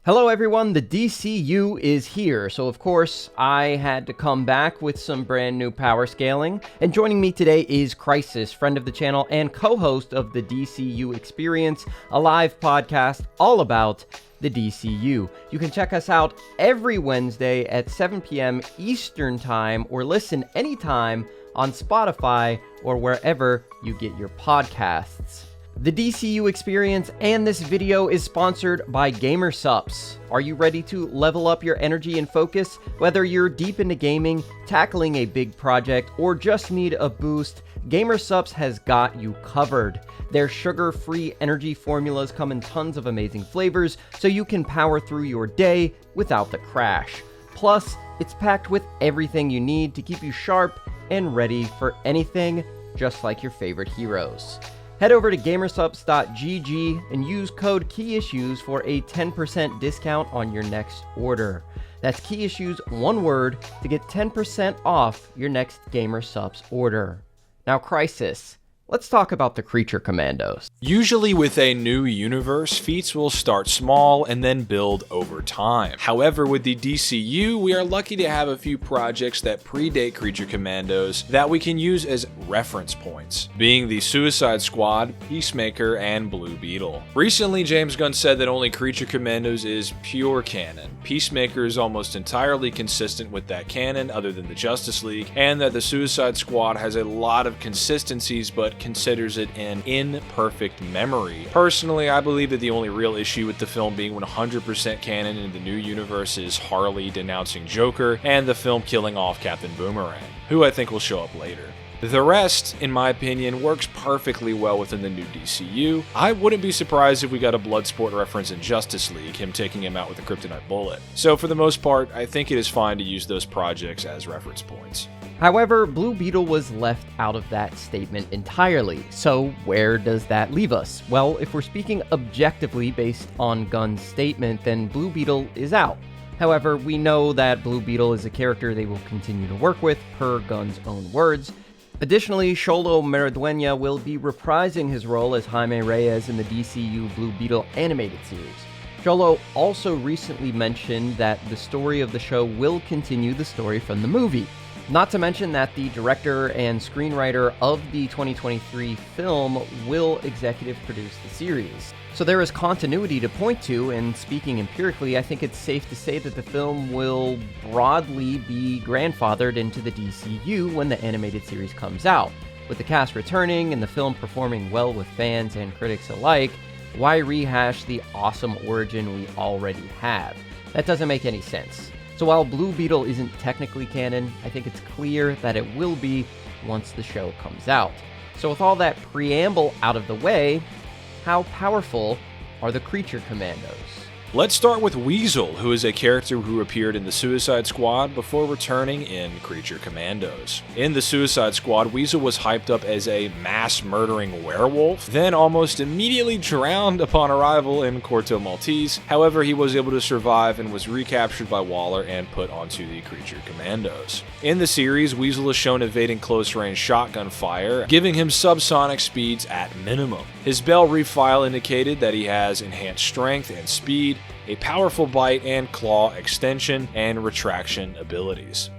Hello everyone, the DCU is here, so of course I had to come back with some brand new power scaling, and joining me today is Crisis, friend of the channel and co-host of the DCU Experience, a live podcast all about the DCU. You can check us out every Wednesday at 7 p.m. Eastern Time, or listen anytime on Spotify or wherever you get your podcasts. The DCU Experience and this video is sponsored by GamerSupps. Are you ready to level up your energy and focus? Whether you're deep into gaming, tackling a big project, or just need a boost, GamerSupps has got you covered. Their sugar-free energy formulas come in tons of amazing flavors, so you can power through your day without the crash. Plus, it's packed with everything you need to keep you sharp and ready for anything, just like your favorite heroes. Head over to gamersupps.gg and use code KEYISSUES for a 10% discount on your next order. That's KEYISSUES, one word, to get 10% off your next GamerSupps order. Now, Crisis, let's talk about the Creature Commandos. Usually with a new universe, feats will start small and then build over time. However, with the DCU, we are lucky to have a few projects that predate Creature Commandos that we can use as reference points, being the Suicide Squad, Peacemaker, and Blue Beetle. Recently, James Gunn said that only Creature Commandos is pure canon. Peacemaker is almost entirely consistent with that canon other than the Justice League, and that the Suicide Squad has a lot of consistencies but considers it an imperfect memory. Personally, I believe that the only real issue with the film being 100% canon in the new universe is Harley denouncing Joker and the film killing off Captain Boomerang, who I think will show up later. The rest, in my opinion, works perfectly well within the new DCU. I wouldn't be surprised if we got a Bloodsport reference in Justice League, him taking him out with a kryptonite bullet. So for the most part, I think it is fine to use those projects as reference points. However, Blue Beetle was left out of that statement entirely, so where does that leave us? Well, if we're speaking objectively based on Gunn's statement, then Blue Beetle is out. However, we know that Blue Beetle is a character they will continue to work with, per Gunn's own words. Additionally, Xolo Maridueña will be reprising his role as Jaime Reyes in the DCU Blue Beetle animated series. Xolo also recently mentioned that the story of the show will continue the story from the movie. Not to mention that the director and screenwriter of the 2023 film will executive produce the series. So there is continuity to point to, and speaking empirically, I think it's safe to say that the film will broadly be grandfathered into the DCU when the animated series comes out. With the cast returning and the film performing well with fans and critics alike, why rehash the awesome origin we already have? That doesn't make any sense. So while Blue Beetle isn't technically canon, I think it's clear that it will be once the show comes out. So with all that preamble out of the way, how powerful are the Creature Commandos? Let's start with Weasel, who is a character who appeared in the Suicide Squad before returning in Creature Commandos. In the Suicide Squad, Weasel was hyped up as a mass-murdering werewolf, then almost immediately drowned upon arrival in Corto Maltese. However, he was able to survive and was recaptured by Waller and put onto the Creature Commandos. In the series, Weasel is shown evading close-range shotgun fire, giving him subsonic speeds at minimum. His Bell Reef file indicated that he has enhanced strength and speed, a powerful bite and claw extension, and retraction abilities.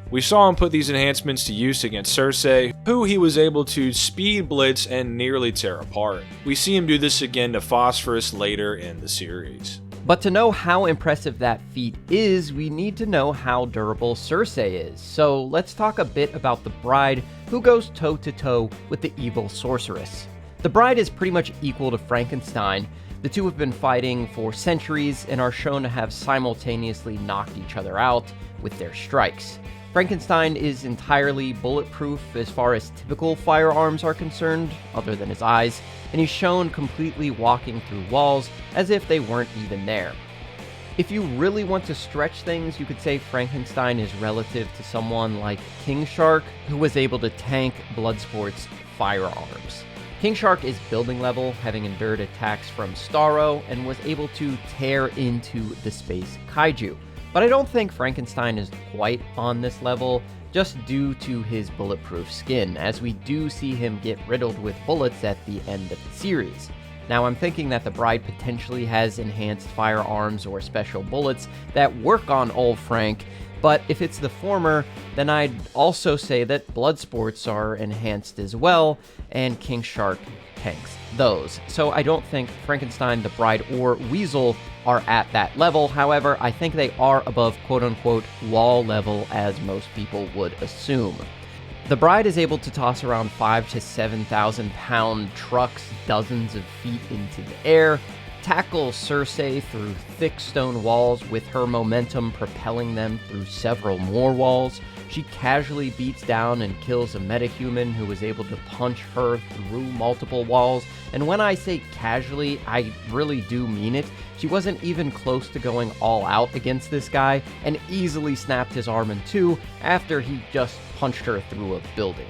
We saw him put these enhancements to use against Cersei, who he was able to speed blitz and nearly tear apart. We see him do this again to Phosphorus later in the series. But to know how impressive that feat is, we need to know how durable Cersei is. So let's talk a bit about the Bride, who goes toe-to-toe with the evil sorceress. The Bride is pretty much equal to Frankenstein. The two have been fighting for centuries and are shown to have simultaneously knocked each other out with their strikes. Frankenstein is entirely bulletproof as far as typical firearms are concerned, other than his eyes, and he's shown completely walking through walls as if they weren't even there. If you really want to stretch things, you could say Frankenstein is relative to someone like King Shark, who was able to tank Bloodsport's firearms. King Shark is building level, having endured attacks from Starro, and was able to tear into the space kaiju. But I don't think Frankenstein is quite on this level, just due to his bulletproof skin, as we do see him get riddled with bullets at the end of the series. Now, I'm thinking that the Bride potentially has enhanced firearms or special bullets that work on old Frank, but if it's the former, then I'd also say that blood sports are enhanced as well, and King Shark tanks those. So I don't think Frankenstein, the Bride, or Weasel are at that level. However, I think they are above quote-unquote wall level, as most people would assume. The Bride is able to toss around 5,000 to 7,000 pound trucks dozens of feet into the air, tackle Cersei through thick stone walls with her momentum propelling them through several more walls. She casually beats down and kills a metahuman who was able to punch her through multiple walls. And when I say casually, I really do mean it. She wasn't even close to going all out against this guy and easily snapped his arm in two after he just punched her through a building.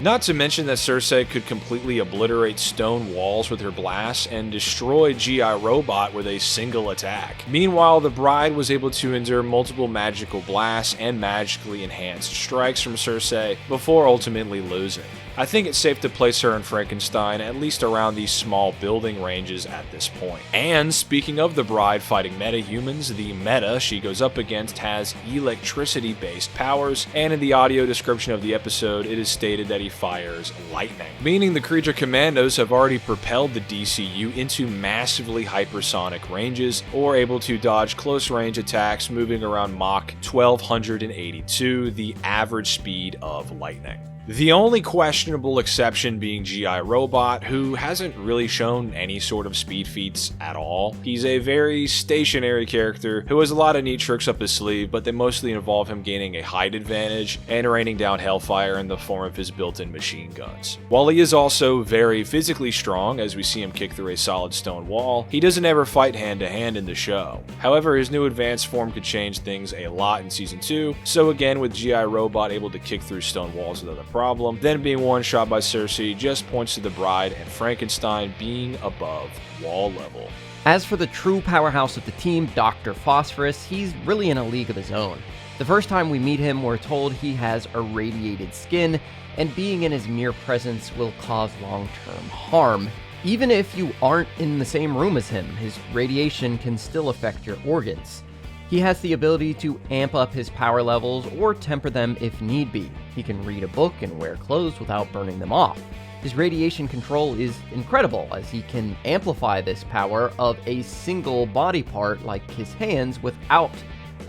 Not to mention that Cersei could completely obliterate stone walls with her blasts and destroy G.I. Robot with a single attack. Meanwhile, the Bride was able to endure multiple magical blasts and magically enhanced strikes from Cersei before ultimately losing. I think it's safe to place her and Frankenstein at least around these small building ranges at this point. And speaking of the Bride fighting metahumans, the meta she goes up against has electricity-based powers, and in the audio description of the episode, it is stated that he fires lightning, meaning the creature Commandos have already propelled the DCU into massively hypersonic ranges, or able to dodge close-range attacks moving around Mach 1282, the average speed of lightning. The only questionable exception being G.I. Robot, who hasn't really shown any sort of speed feats at all. He's a very stationary character who has a lot of neat tricks up his sleeve, but they mostly involve him gaining a height advantage and raining down hellfire in the form of his built-in machine guns. While he is also very physically strong, as we see him kick through a solid stone wall, he doesn't ever fight hand-to-hand in the show. However, his new advanced form could change things a lot in Season 2, so again with G.I. Robot able to kick through stone walls without a problem, then being one-shot by Cersei just points to the Bride and Frankenstein being above wall level. As for the true powerhouse of the team, Dr. Phosphorus, he's really in a league of his own. The first time we meet him, we're told he has irradiated skin, and being in his mere presence will cause long-term harm. Even if you aren't in the same room as him, his radiation can still affect your organs. He has the ability to amp up his power levels or temper them if need be. He can read a book and wear clothes without burning them off. His radiation control is incredible, as he can amplify this power of a single body part like his hands without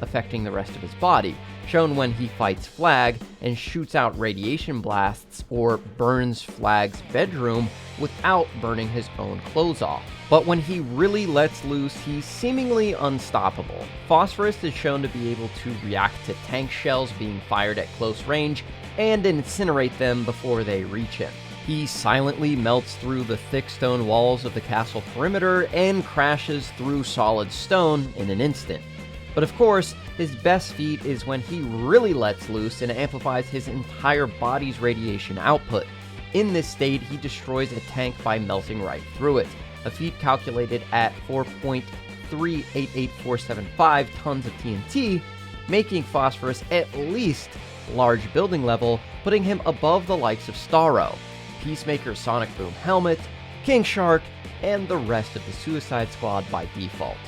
affecting the rest of his body, shown when he fights Flag and shoots out radiation blasts or burns Flag's bedroom without burning his own clothes off. But when he really lets loose, he's seemingly unstoppable. Phosphorus is shown to be able to react to tank shells being fired at close range and incinerate them before they reach him. He silently melts through the thick stone walls of the castle perimeter and crashes through solid stone in an instant. But of course, his best feat is when he really lets loose and amplifies his entire body's radiation output. In this state, he destroys a tank by melting right through it, a feat calculated at 4.388475 tons of TNT, making Phosphorus at least large building level, putting him above the likes of Starro, Peacemaker's Sonic Boom helmet, King Shark, and the rest of the Suicide Squad by default.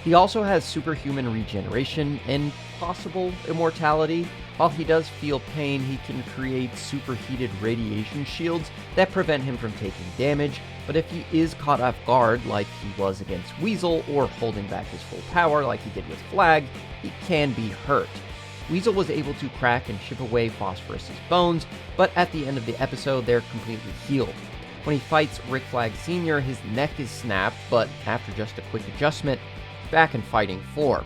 He also has superhuman regeneration and possible immortality. While he does feel pain, he can create superheated radiation shields that prevent him from taking damage, but if he is caught off guard like he was against Weasel, or holding back his full power like he did with Flag, he can be hurt. Weasel was able to crack and chip away Phosphorus's bones, but at the end of the episode they're completely healed. When he fights Rick Flag Sr., his neck is snapped, but after just a quick adjustment, back in fighting form.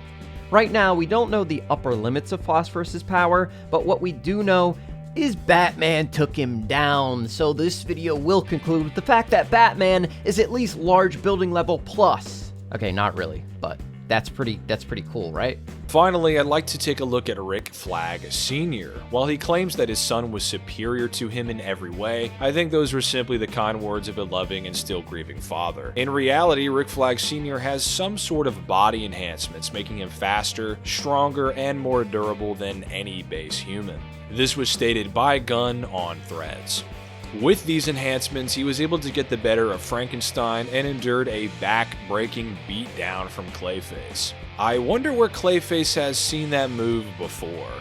Right now, we don't know the upper limits of Phosphorus's power, but what we do know is Batman took him down, so this video will conclude with the fact that Batman is at least large building level plus. Okay, not really, but that's pretty cool, right? Finally, I'd like to take a look at Rick Flag Sr. While he claims that his son was superior to him in every way, I think those were simply the kind words of a loving and still grieving father. In reality, Rick Flag Sr. has some sort of body enhancements, making him faster, stronger, and more durable than any base human. This was stated by Gunn on Threads. With these enhancements, he was able to get the better of Frankenstein and endured a back-breaking beatdown from Clayface. I wonder where Clayface has seen that move before.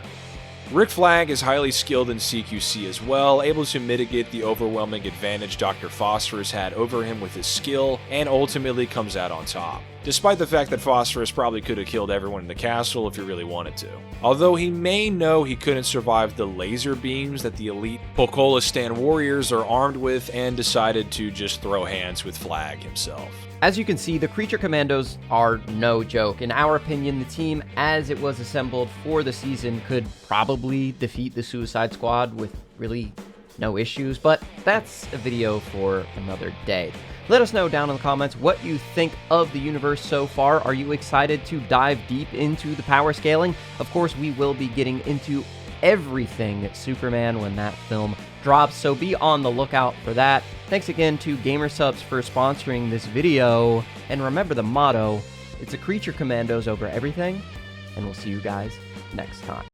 Rick Flag is highly skilled in CQC as well, able to mitigate the overwhelming advantage Dr. Phosphorus had over him with his skill, and ultimately comes out on top. Despite the fact that Phosphorus probably could have killed everyone in the castle if he really wanted to. Although he may know he couldn't survive the laser beams that the elite Pokolistan warriors are armed with, and decided to just throw hands with Flag himself. As you can see, the Creature Commandos are no joke. In our opinion, the team as it was assembled for the season could probably defeat the Suicide Squad with really no issues, but that's a video for another day. Let us know down in the comments what you think of the universe so far. Are you excited to dive deep into the power scaling? Of course, we will be getting into everything Superman when that film drops, so be on the lookout for that. Thanks again to GamerSubs for sponsoring this video, and remember the motto, it's a Creature Commandos over everything, and we'll see you guys next time.